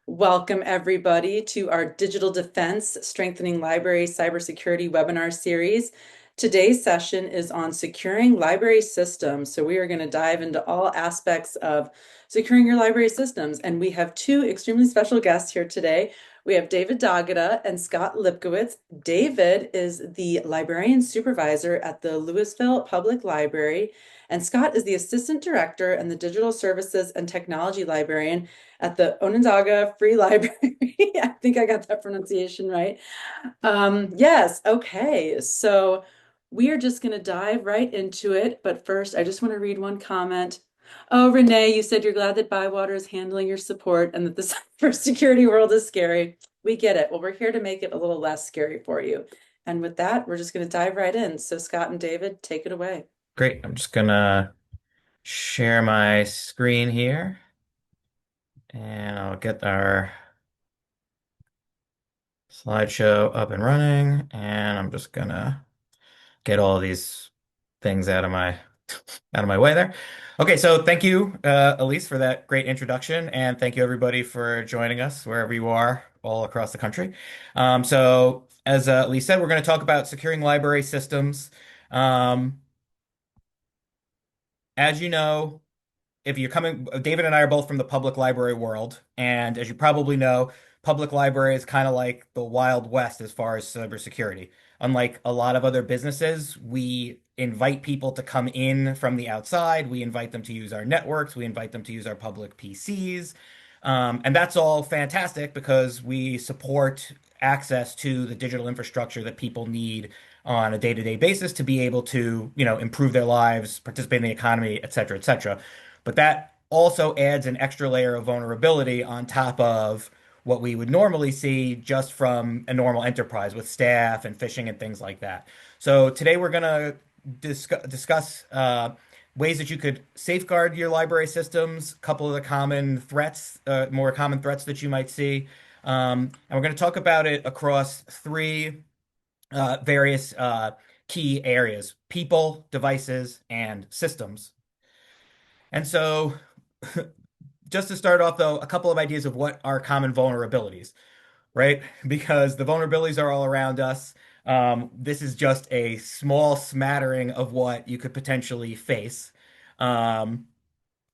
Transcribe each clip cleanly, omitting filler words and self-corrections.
Welcome, everybody, to our Digital Defense Strengthening Library Cybersecurity webinar series. Today's session is on securing library systems. So we are going to dive into all aspects of securing your library systems. And we have two extremely special guests here today. We have David Dagada and Scott Lipkowitz. David is the librarian supervisor at the Louisville Public Library, and Scott is the assistant director and the digital services and technology librarian at the Onondaga Free Library. I think I got that pronunciation right. Yes, okay. So we are just going to dive right into it. But first, I just want to read one comment. Oh, Renee, you said you're glad that Bywater is handling your support and that the cybersecurity world is scary. We get it. Well, we're here to make it a little less scary for you. And with that, we're just going to dive right in. So, Scott and David, take it away. Great. I'm just gonna share my screen here and I'll get our slideshow up and running. And I'm just gonna get all these things out of my way there. Okay, so thank you, Elise, for that great introduction, and thank you everybody for joining us wherever you are all across the country. So as Elise said, we're going to talk about securing library systems. Um, as you know, if you're coming, David and I are both from the public library world, and as you probably know, public library is kind of like the Wild West as far as cybersecurity. Unlike a lot of other businesses, we invite people to come in from the outside. We invite them to use our networks. We invite them to use our public PCs. And that's all fantastic because we support access to the digital infrastructure that people need on a day-to-day basis to be able to, improve their lives, participate in the economy, et cetera, et cetera. But that also adds an extra layer of vulnerability on top of what we would normally see just from a normal enterprise with staff and phishing and things like that. So today we're going to discuss ways that you could safeguard your library systems, a couple of the common threats, more common threats that you might see. And we're going to talk about it across three various key areas: people, devices, and systems. And so just to start off, though, a couple of ideas of what are common vulnerabilities, right? Because the vulnerabilities are all around us. This is just a small smattering of what you could potentially face. Um,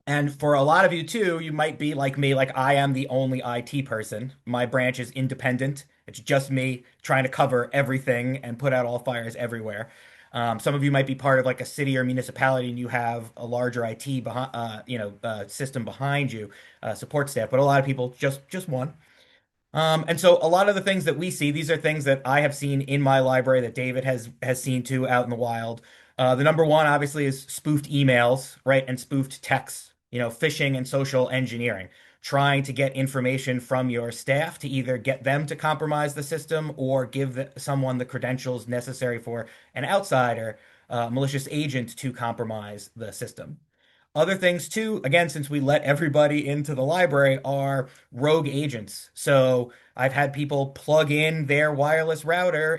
and for a lot of you too, you might be like me, like I am the only IT person. My branch is independent. It's just me trying to cover everything and put out all fires everywhere. Some of you might be part of like a city or municipality and you have a larger IT behind, system behind you, support staff, but a lot of people just one. And so a lot of the things that we see, these are things that I have seen in my library that David has seen too out in the wild. The number one obviously is spoofed emails, right? And spoofed texts, phishing and social engineering, trying to get information from your staff to either get them to compromise the system or give someone the credentials necessary for an outsider, malicious agent to compromise the system. Other things too, again, since we let everybody into the library, are rogue agents. So I've had people attempt to plug in their wireless router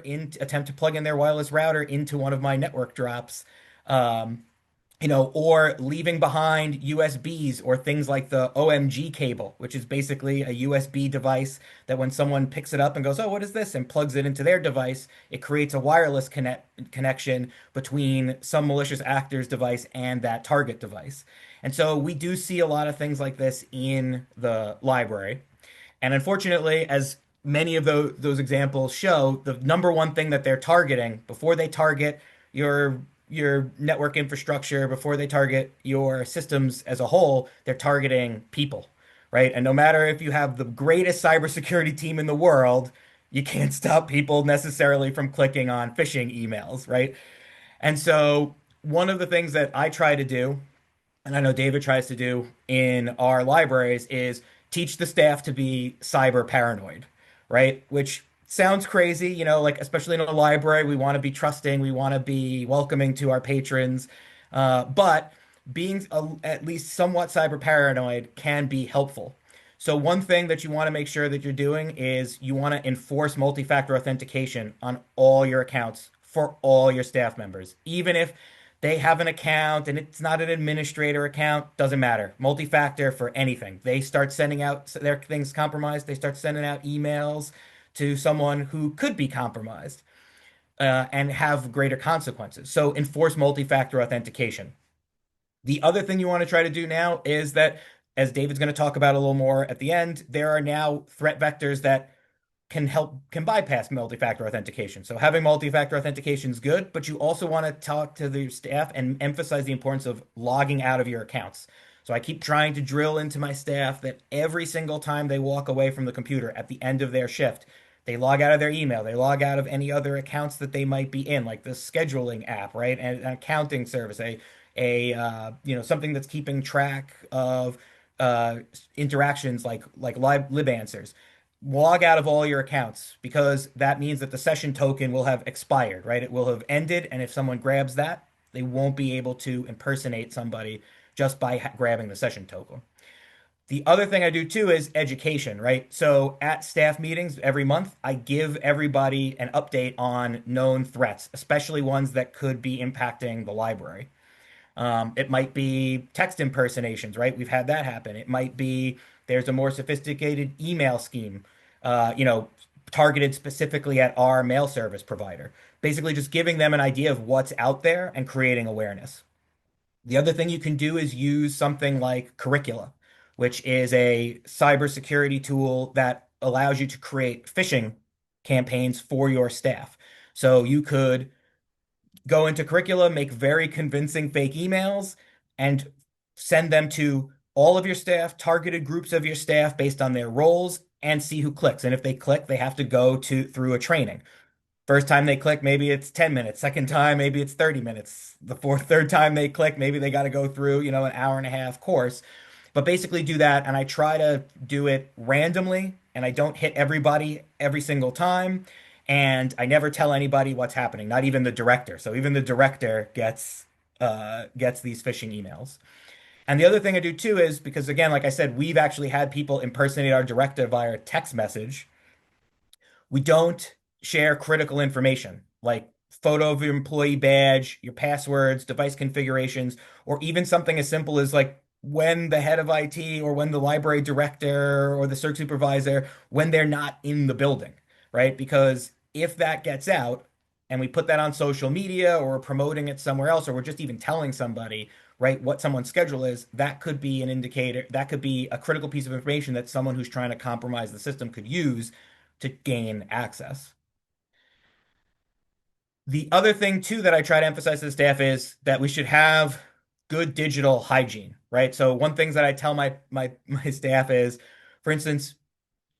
into one of my network drops. Um, or leaving behind USBs or things like the OMG cable, which is basically a USB device that when someone picks it up and goes, "Oh, what is this?" and plugs it into their device, it creates a wireless connection between some malicious actor's device and that target device. And so we do see a lot of things like this in the library. And unfortunately, as many of those examples show, the number one thing that they're targeting before they target your network infrastructure, before they target your systems as a whole, they're targeting people, right? And no matter if you have the greatest cybersecurity team in the world, you can't stop people necessarily from clicking on phishing emails, right? And so one of the things that I try to do, and I know David tries to do in our libraries, is teach the staff to be cyber paranoid, right? Which sounds crazy, like especially in a library, we want to be trusting, we want to be welcoming to our patrons, but being at least somewhat cyber paranoid can be helpful. So one thing that you want to make sure that you're doing is you want to enforce multi-factor authentication on all your accounts for all your staff members, even if they have an account and it's not an administrator account, doesn't matter. Multi-factor for anything. They start sending out their things compromised, they start sending out emails to someone who could be compromised and have greater consequences. So enforce multi-factor authentication. The other thing you want to try to do now is that, as David's going to talk about a little more at the end, there are now threat vectors that can bypass multi-factor authentication. So having multi-factor authentication is good, but you also want to talk to the staff and emphasize the importance of logging out of your accounts. So I keep trying to drill into my staff that every single time they walk away from the computer at the end of their shift, they log out of their email, they log out of any other accounts that they might be in, like the scheduling app, right? And an accounting service, something that's keeping track of uh, interactions like lib answers. Log out of all your accounts because that means that the session token will have expired, right? It will have ended, and if someone grabs that, they won't be able to impersonate somebody just by grabbing the session token. The other thing I do too is education, right? So at staff meetings every month, I give everybody an update on known threats, especially ones that could be impacting the library. It might be text impersonations, right? We've had that happen. It might be there's a more sophisticated email scheme, uh, you know, targeted specifically at our mail service provider. Basically, just giving them an idea of what's out there and creating awareness. The other thing you can do is use something like Curricula, which is a cybersecurity tool that allows you to create phishing campaigns for your staff. So you could go into Curricula, make very convincing fake emails, and send them to all of your staff, targeted groups of your staff based on their roles, and see who clicks. And if they click, they have to go to through a training. First time they click, maybe it's 10 minutes. Second time, maybe it's 30 minutes. Third time they click, maybe they got to go through, an hour and a half course. But basically do that, and I try to do it randomly, and I don't hit everybody every single time, and I never tell anybody what's happening, not even the director. So even the director gets these phishing emails. And the other thing I do too is because again, like I said, we've actually had people impersonate our director via text message. We don't share critical information like photo of your employee badge, your passwords, device configurations, or even something as simple as like when the head of IT or when the library director or the circ supervisor, when they're not in the building, right? Because if that gets out and we put that on social media or we're promoting it somewhere else, or we're just even telling somebody, right, what someone's schedule is, that could be an indicator, that could be a critical piece of information that someone who's trying to compromise the system could use to gain access. The other thing too that I try to emphasize to the staff is that we should have good digital hygiene, right? So one thing that I tell my staff is, for instance,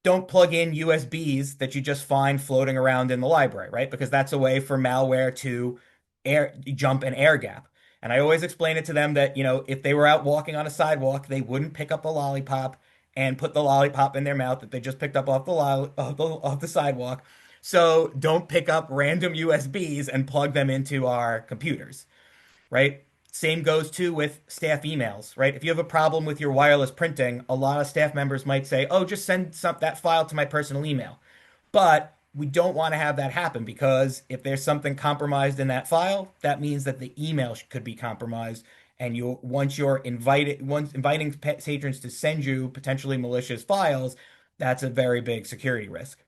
don't plug in USBs that you just find floating around in the library, right? Because that's a way for malware to jump an air gap. And I always explain it to them that, if they were out walking on a sidewalk, they wouldn't pick up a lollipop and put the lollipop in their mouth that they just picked up off the sidewalk. So don't pick up random USBs and plug them into our computers, right? Same goes too with staff emails, right? If you have a problem with your wireless printing, a lot of staff members might say, "Oh, just send that file to my personal email." But we don't want to have that happen because if there's something compromised in that file, that means that the email could be compromised. And once inviting patrons to send you potentially malicious files, that's a very big security risk.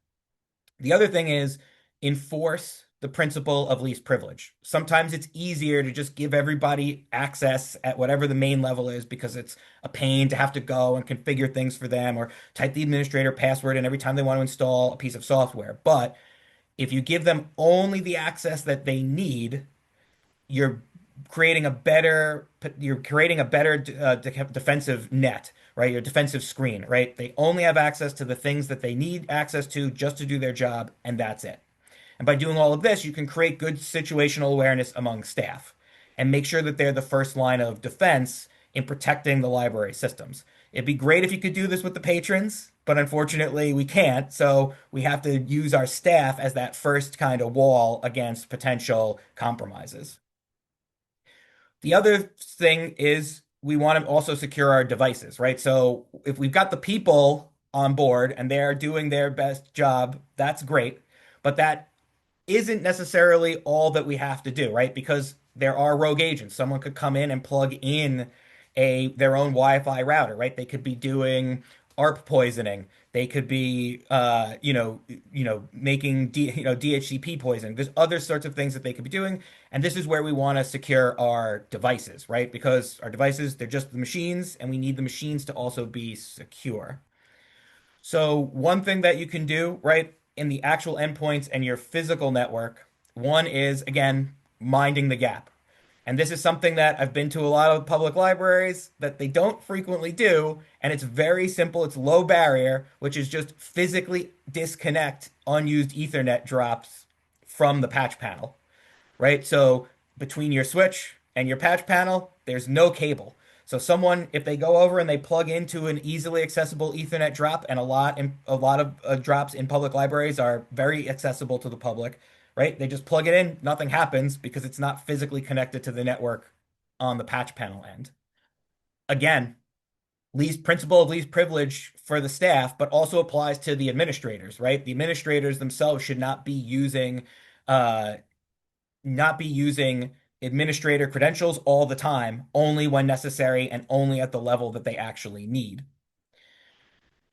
The other thing is enforce the principle of least privilege. Sometimes it's easier to just give everybody access at whatever the main level is because it's a pain to have to go and configure things for them or type the administrator password in every time they want to install a piece of software. But if you give them only the access that they need, you're you're creating a better defensive net, right? Your defensive screen, right? They only have access to the things that they need access to just to do their job, and that's it. And by doing all of this, you can create good situational awareness among staff and make sure that they're the first line of defense in protecting the library systems. It'd be great if you could do this with the patrons, but unfortunately we can't. So we have to use our staff as that first kind of wall against potential compromises. The other thing is we want to also secure our devices, right? So if we've got the people on board and they're doing their best job, that's great. But that isn't necessarily all that we have to do, right? Because there are rogue agents. Someone could come in and plug in their own Wi-Fi router, right? They could be doing ARP poisoning. They could be, making DHCP poisoning. There's other sorts of things that they could be doing, and this is where we want to secure our devices, right? Because our devices, they're just the machines, and we need the machines to also be secure. So one thing that you can do, right, in the actual endpoints and your physical network, one is, again, minding the gap. And this is something that I've been to a lot of public libraries that they don't frequently do, and it's very simple. It's low barrier, which is just physically disconnect unused Ethernet drops from the patch panel, right? So between your switch and your patch panel, there's no cable. So someone, if they go over and they plug into an easily accessible Ethernet drop, and a lot of drops in public libraries are very accessible to the public, right? They just plug it in, nothing happens because it's not physically connected to the network on the patch panel end. Again, least principle of least privilege for the staff, but also applies to the administrators, right? The administrators themselves should uh, not be using administrator credentials all the time, only when necessary and only at the level that they actually need.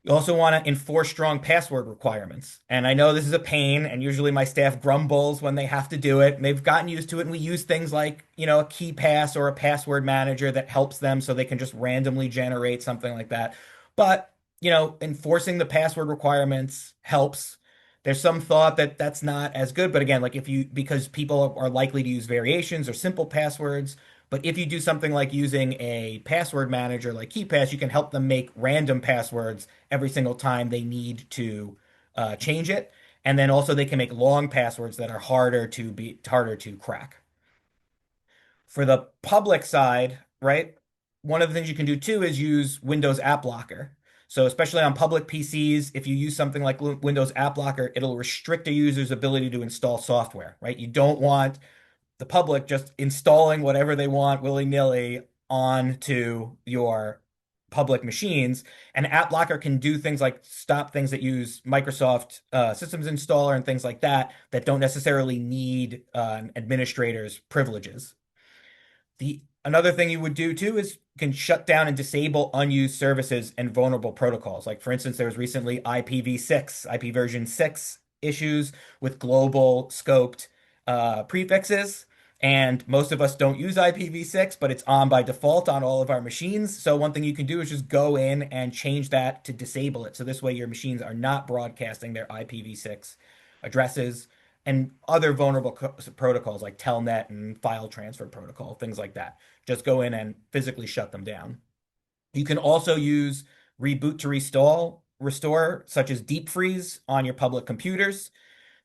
You also want to enforce strong password requirements. And I know this is a pain, and usually my staff grumbles when they have to do it. And they've gotten used to it, and we use things like, a key pass or a password manager that helps them so they can just randomly generate something like that. But, enforcing the password requirements helps. There's some thought that that's not as good, but again, like because people are likely to use variations or simple passwords, but if you do something like using a password manager like KeePass, you can help them make random passwords every single time they need to change it. And then also they can make long passwords that are harder to crack. For the public side, right? One of the things you can do too is use Windows App Locker. So especially on public PCs, if you use something like Windows App Locker, it'll restrict a user's ability to install software, right? You don't want the public just installing whatever they want willy-nilly onto your public machines. And AppLocker can do things like stop things that use Microsoft Systems Installer and things like that that don't necessarily need an administrator's privileges. The Another thing you would do too is can shut down and disable unused services and vulnerable protocols. Like for instance, there was recently IPv6, IP version 6 issues with global scoped prefixes. And most of us don't use IPv6, but it's on by default on all of our machines. So one thing you can do is just go in and change that to disable it. So this way your machines are not broadcasting their IPv6 addresses and other vulnerable protocols like Telnet and file transfer protocol, things like that. Just go in and physically shut them down. You can also use reboot to restore, such as deep freeze on your public computers.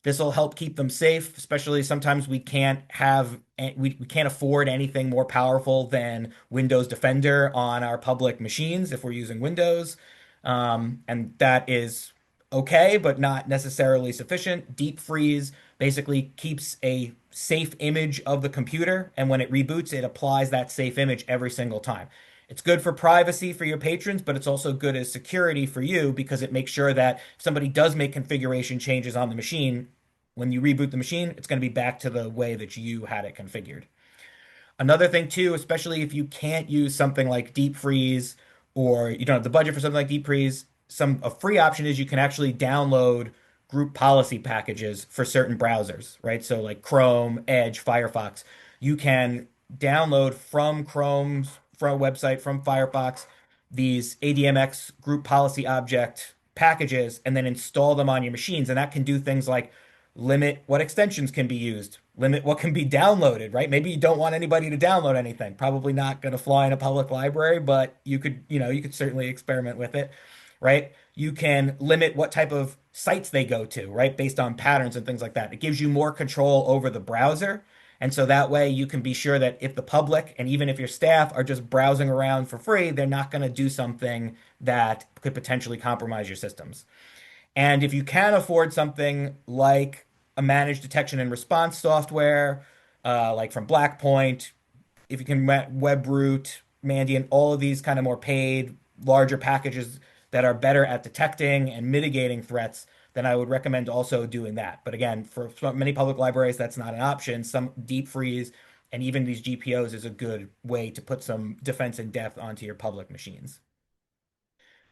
This will help keep them safe, especially sometimes we can't afford anything more powerful than Windows Defender on our public machines if we're using Windows. And that is okay, but not necessarily sufficient. Deep freeze basically keeps a safe image of the computer, and when it reboots, it applies that safe image every single time. It's good for privacy for your patrons, but it's also good as security for you because it makes sure that if somebody does make configuration changes on the machine, when you reboot the machine, it's going to be back to the way that you had it configured. Another thing too, especially if you can't use something like deep freeze or you don't have the budget for something like deep freeze, a free option is you can actually download group policy packages for certain browsers, right? So like Chrome, Edge, Firefox. You can download from Chrome's from a website from Firefox these ADMX group policy object packages and then install them on your machines. And that can do things like limit what extensions can be used, limit what can be downloaded, right? Maybe you don't want anybody to download anything. Probably not going to fly in a public library, but you could certainly experiment with it, right? You can limit what type of sites they go to, right? Based on patterns and things like that. It gives you more control over the browser. And so that way you can be sure that if the public and even if your staff are just browsing around for free, they're not going to do something that could potentially compromise your systems. And if you can afford something like a managed detection and response software, like from Blackpoint, if you can WebRoot, Mandiant, all of these kind of more paid, larger packages that are better at detecting and mitigating threats, then I would recommend also doing that. But again, for many public libraries, that's not an option. Some deep freeze And even these GPOs is a good way to put some defense in depth onto your public machines.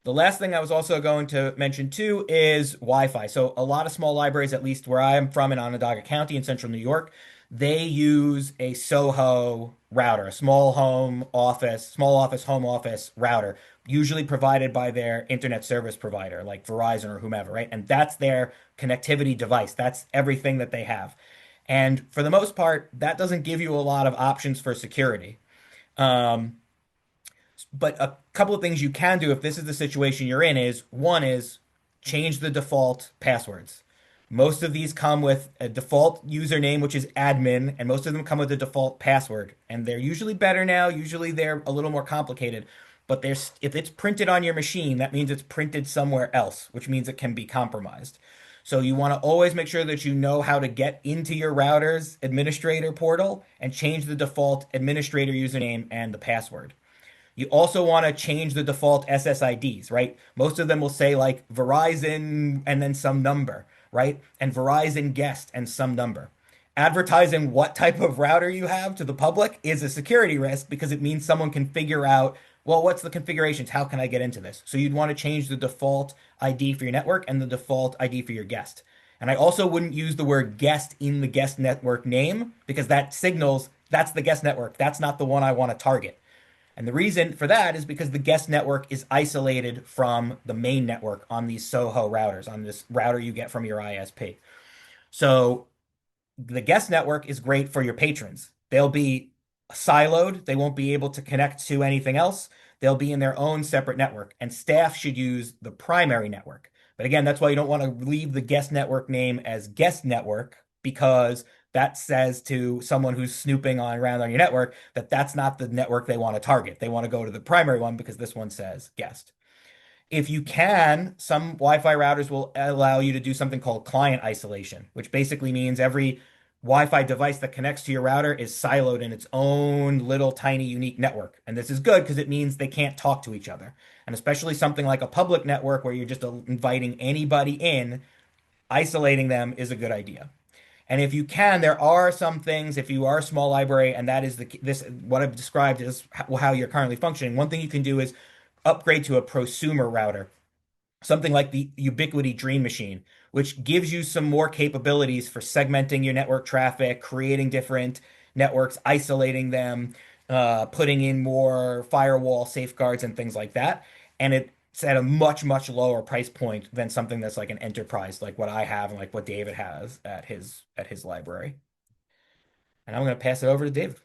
The last thing I was also going to mention too is Wi-Fi. So a lot of small libraries, at least where I am from in Onondaga County in central New York, they use a Soho router, a small office, home office router, usually provided by their internet service provider, like Verizon or whomever, right? And that's their connectivity device. That's everything that they have. And for the most part, that doesn't give you a lot of options for security. Um, but a couple of things you can do if this is the situation you're in is one is change the default passwords. Most of these come with a default username, which is admin, and most of them come with a default password. And they're usually better now. Usually they're a little more complicated. But there's if it's printed on your machine, that means it's printed somewhere else, which means it can be compromised. So you want to always make sure that you know how to get into your router's administrator portal and change the default administrator username and the password. You also want to change the default SSIDs, right? Most of them will say like Verizon and then some number, right? And Verizon guest and some number. Advertising what type of router you have to the public is a security risk because it means someone can figure out, well, what's the configurations? How can I get into this? So you'd want to change the default ID for your network and the default ID for your guest. And I also wouldn't use the word guest in the guest network name because that signals that's the guest network. That's not the one I want to target. And the reason for that is because the guest network is isolated from the main network on these Soho routers, on this router you get from your ISP. So the guest network is great for your patrons. They'll be siloed, they won't be able to connect to anything else. They'll be in their own separate network, and staff should use the primary network. But again, that's why you don't want to leave the guest network name as guest network because that says to someone who's snooping on around on your network that that's not the network they want to target. They want to go to the primary one because this one says guest. If you can, some Wi-Fi routers will allow you to do something called client isolation, which basically means every Wi-Fi device that connects to your router is siloed in its own little tiny unique network. And this is good because it means they can't talk to each other. And especially something like a public network where you're just inviting anybody in, isolating them is a good idea. And if you can, there are some things, if you are a small library, and that is this what I've described is how you're currently functioning. One thing you can do is upgrade to a prosumer router, something like the Ubiquiti Dream Machine, which gives you some more capabilities for segmenting your network traffic, creating different networks, isolating them, putting in more firewall safeguards and things like that. And it's at a much, much lower price point than something that's like an enterprise, like what I have and like what David has at his library. And I'm going to pass it over to David.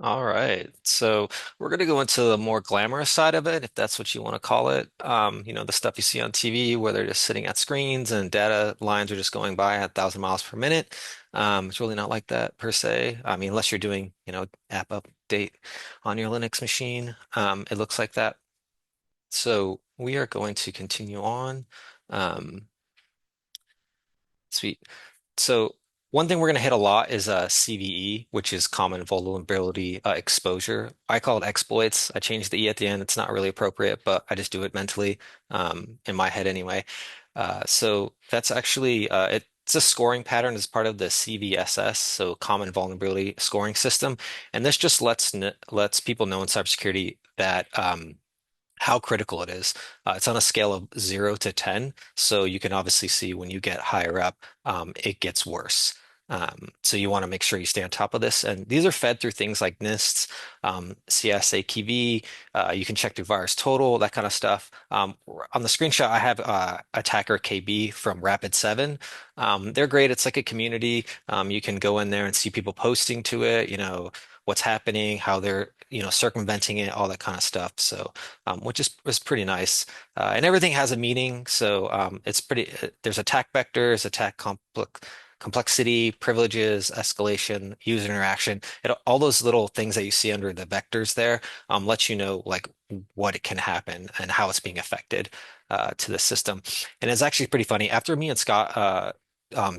All right. So we're going to go into the more glamorous side of it, if that's what you want to call it. The stuff you see on TV where they're just sitting at screens and data lines are just going by at 1,000 miles per minute. It's really not like that per se. I mean, unless you're doing, app update on your Linux machine, it looks like that. So we are going to continue on. Um, Sweet. So one thing we're going to hit a lot is CVE, which is common vulnerability exposure. I call it exploits. I changed the E at the end. It's not really appropriate, but I just do it mentally, in my head anyway. So that's actually it's a scoring pattern as part of the CVSS, so Common Vulnerability Scoring System, and this just lets people know in cybersecurity that how critical it is. It's on a scale of 0 to 10. So you can obviously see when you get higher up, it gets worse. So you want to make sure you stay on top of this. And these are fed through things like NIST, CSAKV. You can check through virus total, that kind of stuff. On the screenshot, I have Attacker KB from Rapid7. They're great. It's like a community. You can go in there and see people posting to it, what's happening, how they're, circumventing it, all that kind of stuff. So which is pretty nice. And everything has a meaning. So it's pretty, there's attack vectors, complexity, privileges, escalation, user interaction. All those little things that you see under the vectors there let you know like what it can happen and how it's being affected to the system. And it's actually pretty funny. After me and Scott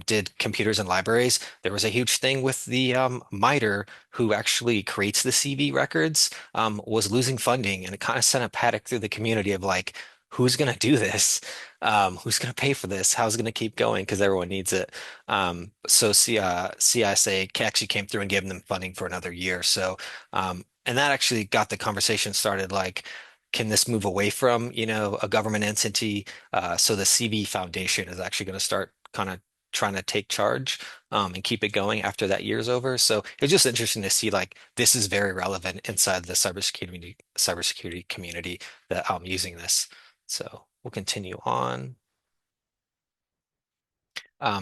did computers and libraries, there was a huge thing with the MITRE who actually creates the CV records was losing funding, and it kind of sent a panic through the community of like, who's going to do this? Who's going to pay for this? How's it going to keep going? Because everyone needs it. So CISA actually came through and gave them funding for another year. So, and that actually got the conversation started. Like, can this move away from, a government entity? So the CV Foundation is actually going to start kind of trying to take charge and keep it going after that year's over. So it's just interesting to see like this is very relevant inside the cybersecurity community that I'm using this. So we'll continue on.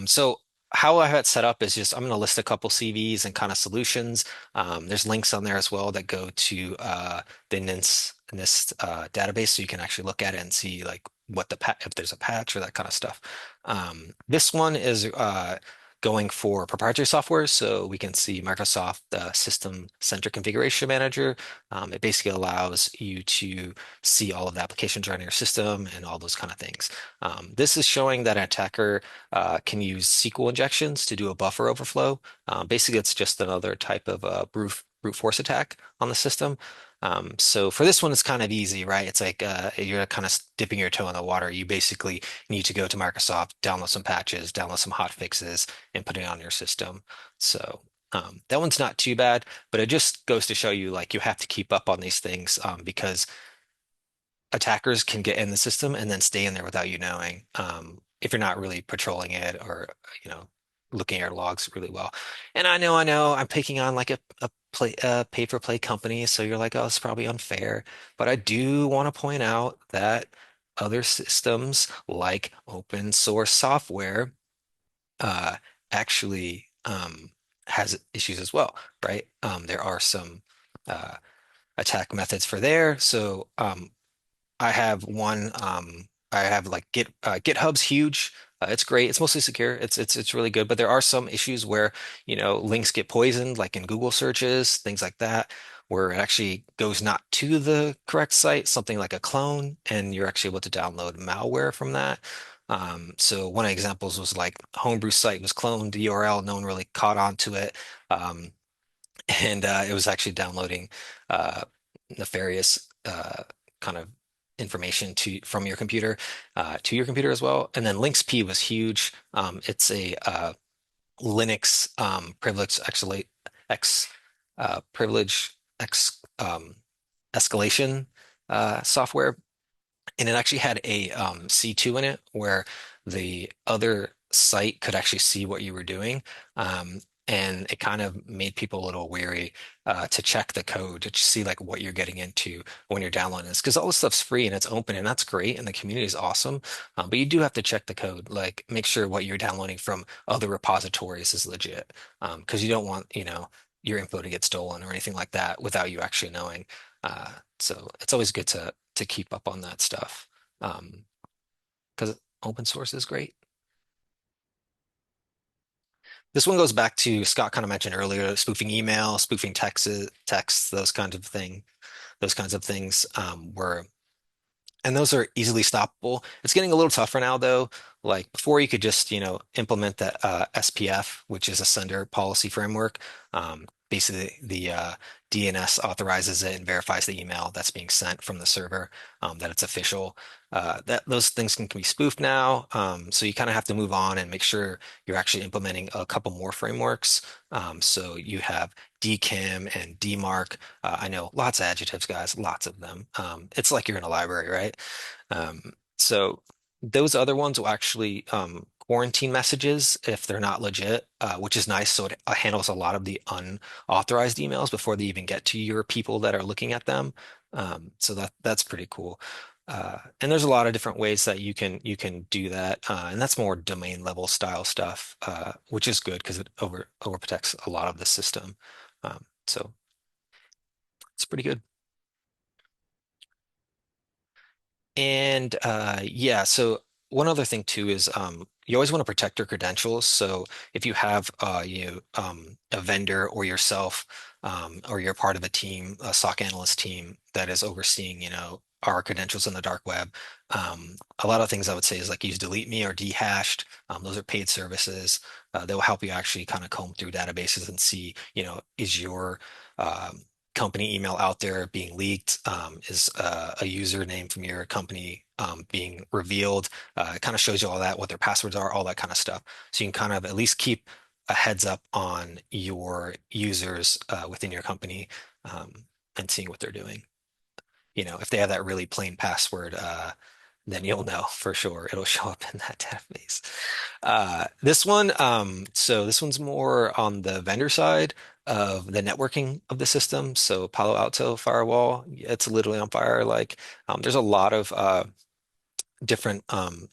So how I have it set up is just I'm going to list a couple CVs and kind of solutions. There's links on there as well that go to the NIST database, so you can actually look at it and see like what if there's a patch or that kind of stuff. This one is going for proprietary software, so we can see Microsoft System Center Configuration Manager. It basically allows you to see all of the applications running your system and all those kind of things. This is showing that an attacker can use SQL injections to do a buffer overflow. Basically, it's just another type of brute force attack on the system. So for this one, it's kind of easy, right? It's like you're kind of dipping your toe in the water. You basically need to go to Microsoft, download some patches, download some hot fixes, and put it on your system. So that one's not too bad, but it just goes to show you like you have to keep up on these things because attackers can get in the system and then stay in there without you knowing, if you're not really patrolling it or you know looking at your logs really well. And I know, I'm picking on like a pay-for-play company, so you're like, oh, it's probably unfair. But I do want to point out that other systems like open source software uh, actually has issues as well, right? There are some uh, attack methods for there. So I have one. I have like GitHub's huge. It's great. It's mostly secure. It's really good. But there are some issues where links get poisoned, like in Google searches, things like that, where it actually goes not to the correct site, something like a clone, and you're actually able to download malware from that. So one of the examples was like Homebrew site was cloned, the URL, no one really caught on to it. Um, and it was actually downloading uh, nefarious kind of information to from your computer to your computer as well. And then LinksP was huge. It's a Linux X privilege X escalation software, and it actually had a C2 in it where the other site could actually see what you were doing. And it kind of made people a little wary to check the code to see like what you're getting into when you're downloading this. Because all this stuff's free and it's open and that's great and the community is awesome. But you do have to check the code, like make sure what you're downloading from other repositories is legit. Because you don't want, your info to get stolen or anything like that without you actually knowing. So it's always good to keep up on that stuff because open source is great. This one goes back to Scott kind of mentioned earlier, spoofing email, spoofing texts, those kinds of things were and those are easily stoppable. It's getting a little tougher now, though. Like before, you could just, implement that SPF, which is a sender policy framework. Basically, the DNS authorizes it and verifies the email that's being sent from the server, that it's official. That those things can be spoofed now. So you kind of have to move on and make sure you're actually implementing a couple more frameworks. So you have DKIM and DMARC. I know lots of adjectives, guys, lots of them. It's like you're in a library, right? So those other ones will actually quarantine messages if they're not legit, which is nice. So it handles a lot of the unauthorized emails before they even get to your people that are looking at them. So that's pretty cool. And there's a lot of different ways that you can do that, and that's more domain level style stuff, which is good because it overprotects a lot of the system. So it's pretty good. And yeah, so one other thing too is you always want to protect your credentials. So if you have a vendor or yourself or you're part of a team, a SOC analyst team that is overseeing, our credentials in the dark web, a lot of things I would say is like use delete me or dehashed. Those are paid services. They will help you actually kind of comb through databases and see, is your company email out there being leaked? Is a username from your company being revealed. It kind of shows you all that, what their passwords are, all that kind of stuff. So you can kind of at least keep a heads up on your users within your company and seeing what they're doing. If they have that really plain password, then you'll know for sure. It'll show up in that database. So this one's more on the vendor side of the networking of the system. So Palo Alto firewall, it's literally on fire. Like, there's a lot of different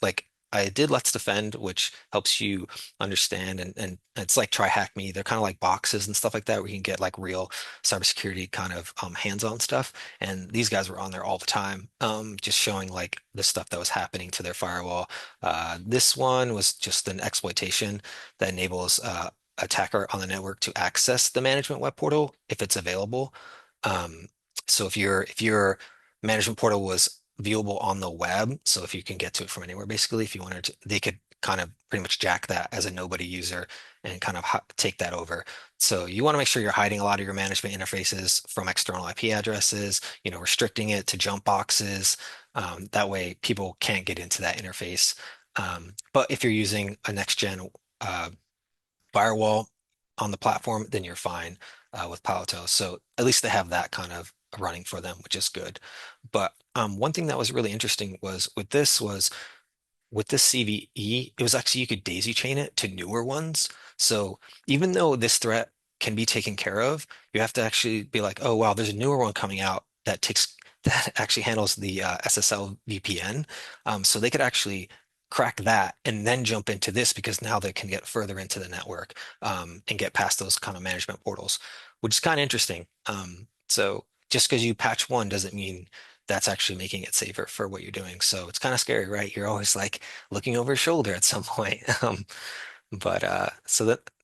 like I did Let's Defend, which helps you understand and it's like Try Hack Me. They're kind of like boxes and stuff like that where you can get like real cybersecurity kind of hands-on stuff. And these guys were on there all the time, just showing like the stuff that was happening to their firewall. This one was just an exploitation that enables attacker on the network to access the management web portal if it's available. Um, so if your management portal was viewable on the web. So if you can get to it from anywhere, basically, if you wanted to, they could kind of pretty much jack that as a nobody user and kind of take that over. So you want to make sure you're hiding a lot of your management interfaces from external IP addresses, restricting it to jump boxes. That way people can't get into that interface. But if you're using a next gen uh, firewall on the platform, then you're fine with Palo Alto. So at least they have that kind of running for them, which is good. But one thing that was really interesting was with this CVE, it was actually you could daisy chain it to newer ones. So even though this threat can be taken care of, you have to actually be like, oh wow, there's a newer one coming out that actually handles the SSL VPN. So they could actually crack that and then jump into this because now they can get further into the network and get past those kind of management portals, which is kind of interesting. So just because you patch one doesn't mean that's actually making it safer for what you're doing. So it's kind of scary, right? You're always like looking over your shoulder at some point.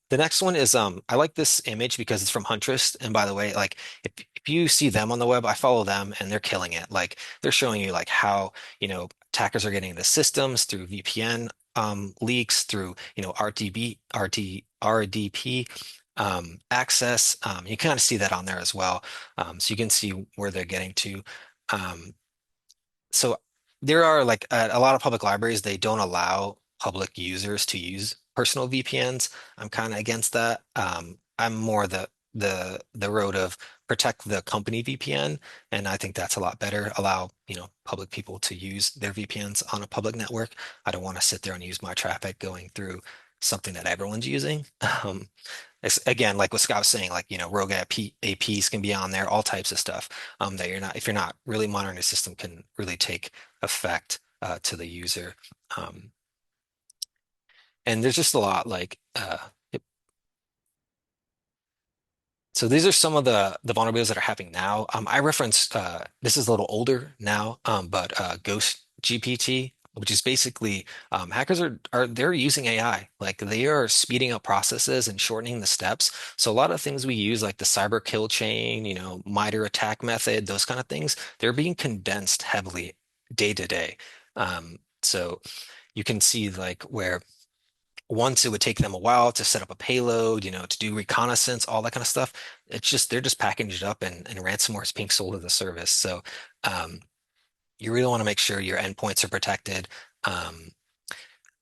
The next one is I like this image because it's from Huntress. And by the way, like if you see them on the web, I follow them and they're killing it. Like they're showing you like how, attackers are getting into systems through VPN leaks, through, RDP access. You kind of see that on there as well. So you can see where they're getting to. Um, so there are like a lot of public libraries, they don't allow public users to use personal VPNs. I'm kind of against that. I'm more the road of protect the company VPN, and I think that's a lot better. Allow, public people to use their VPNs on a public network. I don't want to sit there and use my traffic going through something that everyone's using. It's, again, like what Scott was saying, like, rogue APs can be on there, all types of stuff that if you're not really monitoring the system, can really take effect to the user. Um, and there's just a lot like, so these are some of the vulnerabilities that are happening now. I referenced this is a little older now, but Ghost GPT, which is basically hackers are they're using AI, like they are speeding up processes and shortening the steps. So a lot of things we use, like the cyber kill chain, MITRE attack method, those kind of things, they're being condensed heavily day to day. So you can see like where once it would take them a while to set up a payload, to do reconnaissance, all that kind of stuff. It's just they're just packaged up and ransomware is being sold as a service. So um, you really want to make sure your endpoints are protected. Um,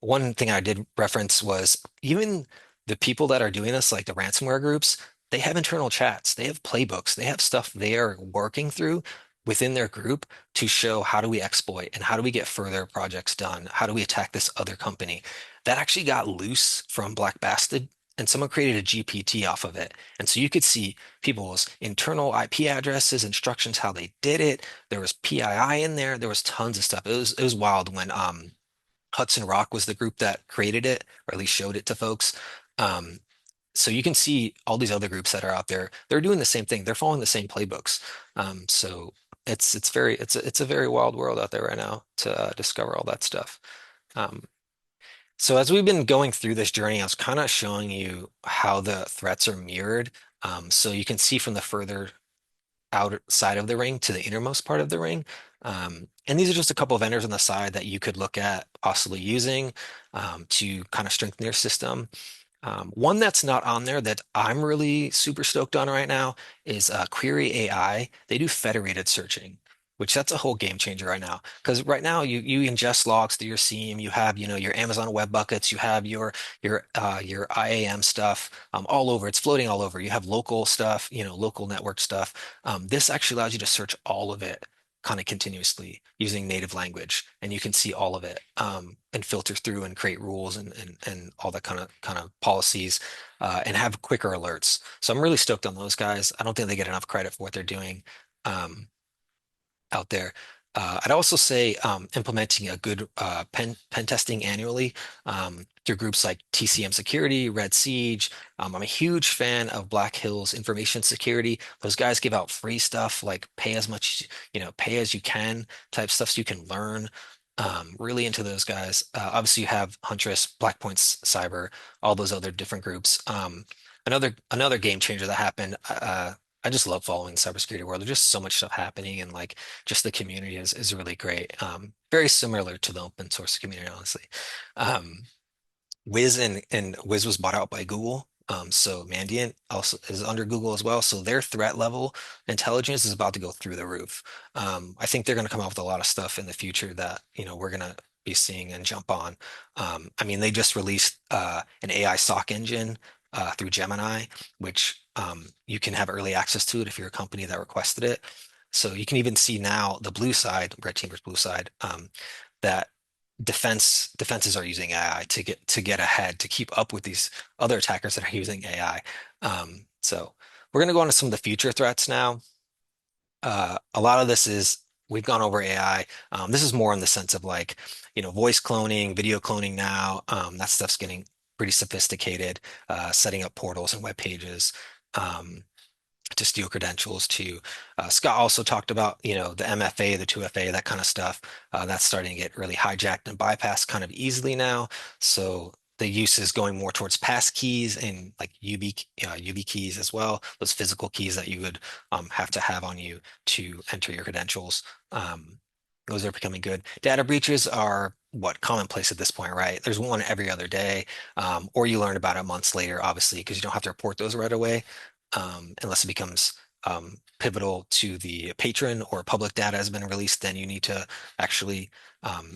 One thing I did reference was even the people that are doing this, like the ransomware groups, they have internal chats, they have playbooks, they have stuff they are working through within their group to show how do we exploit and how do we get further projects done? How do we attack this other company? That actually got loose from Black Bastard, and someone created a GPT off of it. And so you could see people's internal IP addresses, instructions, how they did it. There was PII in there. There was tons of stuff. It was wild when Hudson Rock was the group that created it, or at least showed it to folks. Um, so you can see all these other groups that are out there. They're doing the same thing. They're following the same playbooks. So it's a very wild world out there right now to discover all that stuff. Um, so as we've been going through this journey, I was kind of showing you how the threats are mirrored. So you can see from the further outside of the ring to the innermost part of the ring. And these are just a couple of vendors on the side that you could look at possibly using to kind of strengthen your system. One that's not on there that I'm really super stoked on right now is Query AI. They do federated searching, which that's a whole game changer right now. Because right now you ingest logs through your SIEM, you have your Amazon Web Buckets, you have your IAM stuff all over. It's floating all over. You have local stuff, local network stuff. This actually allows you to search all of it kind of continuously using native language, and you can see all of it and filter through and create rules and all that kind of policies and have quicker alerts. So I'm really stoked on those guys. I don't think they get enough credit for what they're doing. Um, out there. I'd also say implementing a good pen testing annually through groups like TCM Security, Red Siege. I'm a huge fan of Black Hills Information Security. Those guys give out free stuff like pay as much, pay as you can type stuff so you can learn. Really into those guys. Obviously, you have Huntress, Black Points Cyber, all those other different groups. Another game changer that happened. I just love following the cybersecurity world. There's just so much stuff happening, and like just the community is really great. Very similar to the open source community, honestly. Um, Wiz was bought out by Google. So Mandiant also is under Google as well. So their threat level intelligence is about to go through the roof. I think they're going to come out with a lot of stuff in the future that, we're going to be seeing and jump on. I mean, they just released an AI SOC engine through Gemini, which you can have early access to it if you're a company that requested it. So you can even see now the blue side, red team versus blue side, that defenses are using AI to get ahead, to keep up with these other attackers that are using AI. So we're going to go on to some of the future threats now. A lot of this is we've gone over AI. This is more in the sense of like, voice cloning, video cloning now. That stuff's getting pretty sophisticated, setting up portals and web pages. Um, to steal credentials to Scott also talked about the MFA, the 2FA, that kind of stuff. That's starting to get really hijacked and bypassed kind of easily now. So the use is going more towards pass keys and like UB keys as well, those physical keys that you would have to have on you to enter your credentials. Those are becoming good. Data breaches are what commonplace at this point, right? There's one every other day, or you learn about it months later, obviously, because you don't have to report those right away unless it becomes pivotal to the patron or public data has been released, then you need to actually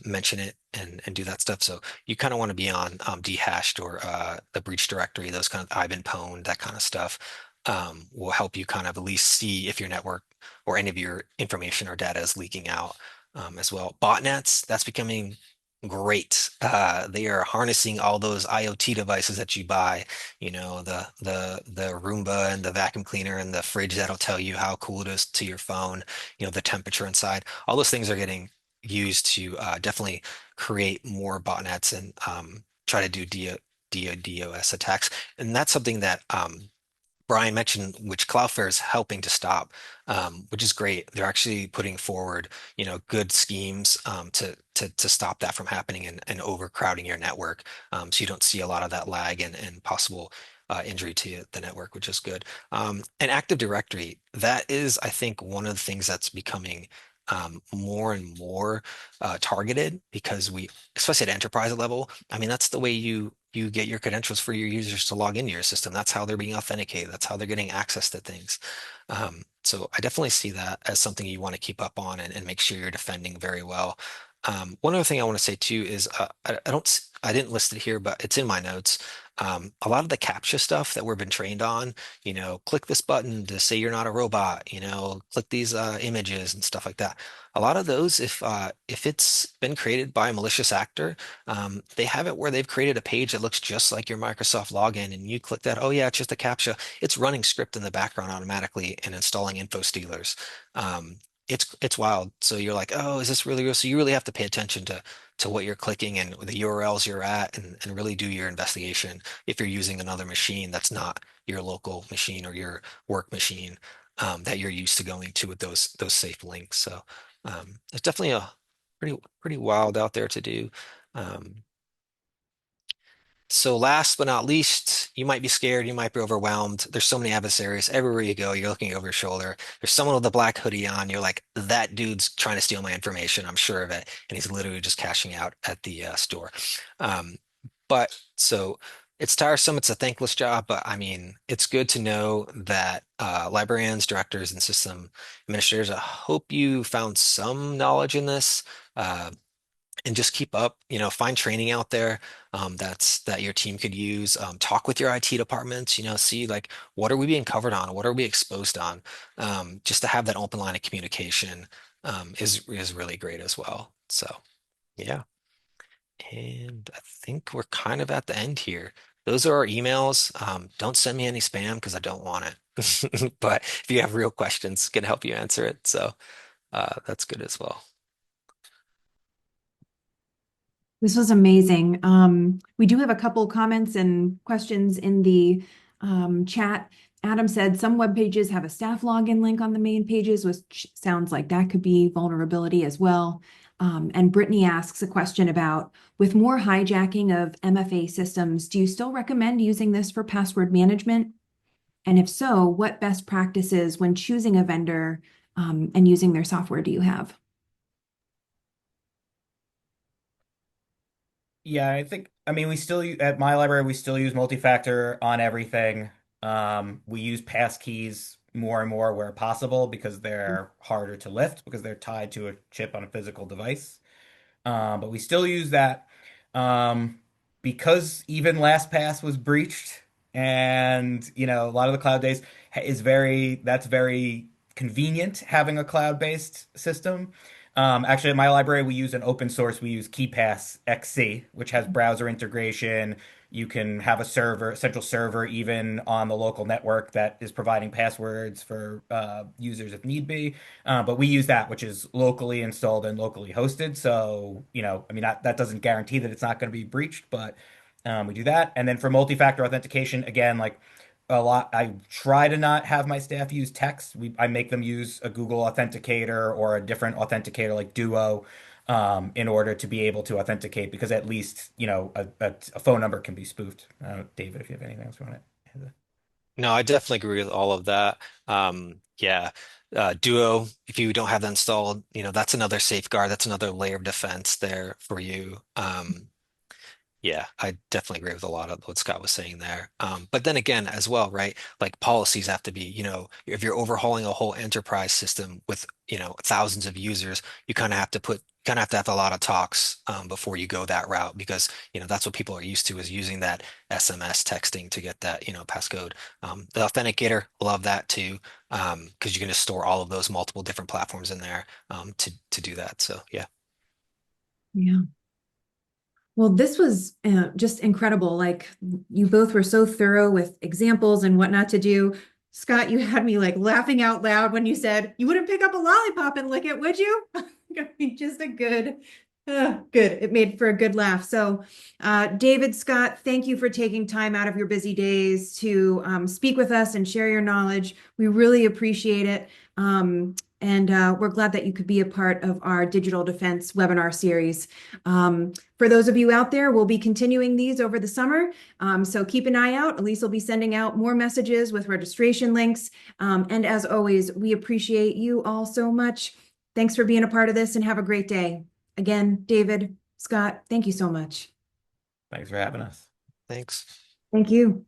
mention it and do that stuff. So you kind of want to be on dehashed or the breach directory, those kind of Ivan pwned, that kind of stuff will help you kind of at least see if your network or any of your information or data is leaking out as well. Botnets, that's becoming great. They are harnessing all those IoT devices that you buy, the Roomba and the vacuum cleaner and the fridge that'll tell you how cool it is to your phone, the temperature inside. All those things are getting used to definitely create more botnets and try to do DDoS attacks. And that's something that Brian mentioned, which Cloudflare is helping to stop, which is great. They're actually putting forward, good schemes to stop that from happening and overcrowding your network, so you don't see a lot of that lag and possible injury to the network, which is good. And Active Directory, that is, I think, one of the things that's becoming more and more targeted because especially at enterprise level, I mean, that's the way you get your credentials for your users to log into your system. That's how they're being authenticated. That's how they're getting access to things. So I definitely see that as something you want to keep up on and make sure you're defending very well. One other thing I want to say too is I didn't list it here, but it's in my notes. A lot of the CAPTCHA stuff that we've been trained on, click this button to say you're not a robot, click these images and stuff like that. A lot of those, if it's been created by a malicious actor, they have it where they've created a page that looks just like your Microsoft login, and you click that. Oh yeah, it's just a CAPTCHA. It's running script in the background automatically and installing info stealers. It's wild. So you're like, oh, is this really real? So you really have to pay attention to what you're clicking and the URLs you're at, and really do your investigation if you're using another machine that's not your local machine or your work machine that you're used to going to with those safe links. So it's definitely a pretty wild out there to do. Um, so last but not least, you might be scared, you might be overwhelmed. There's so many adversaries. Everywhere you go, you're looking over your shoulder. There's someone with a black hoodie on. You're like, that dude's trying to steal my information. I'm sure of it. And he's literally just cashing out at the store. Um, but so It's tiresome. It's a thankless job, but I mean, it's good to know that librarians, directors, and system administrators, I hope you found some knowledge in this. Uh, and just keep up, find training out there that your team could use. Talk with your IT departments, see like what are we being covered on? What are we exposed on? Just to have that open line of communication is really great as well. So yeah. And I think we're kind of at the end here. Those are our emails. Don't send me any spam because I don't want it. But if you have real questions, can help you answer it. So that's good as well. This was amazing. We do have a couple comments and questions in the chat. Adam said some web pages have a staff login link on the main pages, which sounds like that could be vulnerability as well. And Brittany asks a question about, with more hijacking of MFA systems, do you still recommend using this for password management? And if so, what best practices when choosing a vendor and using their software do you have? Yeah, I mean, at my library, we still use multi-factor on everything. We use passkeys more and more where possible because they're harder to lift because they're tied to a chip on a physical device. But we still use that um, because even LastPass was breached, and a lot of the cloud days that's very convenient having a cloud-based system. Actually, at my library, we use an open source. We use KeePass XC, which has browser integration. You can have a central server, even on the local network that is providing passwords for users if need be. But we use that, which is locally installed and locally hosted. So, I mean, that doesn't guarantee that it's not going to be breached, but we do that. And then for multi-factor authentication, again, like I try to not have my staff use text. I make them use a Google Authenticator or a different authenticator like Duo, in order to be able to authenticate, because at least, a phone number can be spoofed. David, if you have anything else you want to add. No, I definitely agree with all of that. Yeah, Duo, if you don't have that installed, that's another safeguard. That's another layer of defense there for you. Yeah, I definitely agree with a lot of what Scott was saying there. But then again, as well, right? Like policies have to be, if you're overhauling a whole enterprise system with, thousands of users, you kind of have to have a lot of talks before you go that route because, that's what people are used to is using that SMS texting to get that, passcode. The authenticator, love that too, because you can just store all of those multiple different platforms in there to do that. So yeah. Yeah. Well, this was just incredible. Like you both were so thorough with examples and what not to do. Scott, you had me like laughing out loud when you said you wouldn't pick up a lollipop and lick it, would you? I mean, just a good. It made for a good laugh. So, David, Scott, thank you for taking time out of your busy days to speak with us and share your knowledge. We really appreciate it. And we're glad that you could be a part of our digital defense webinar series. For those of you out there, we'll be continuing these over the summer. So keep an eye out. Elise will be sending out more messages with registration links. And as always, we appreciate you all so much. Thanks for being a part of this and have a great day. Again, David, Scott, thank you so much. Thanks for having us. Thanks. Thank you.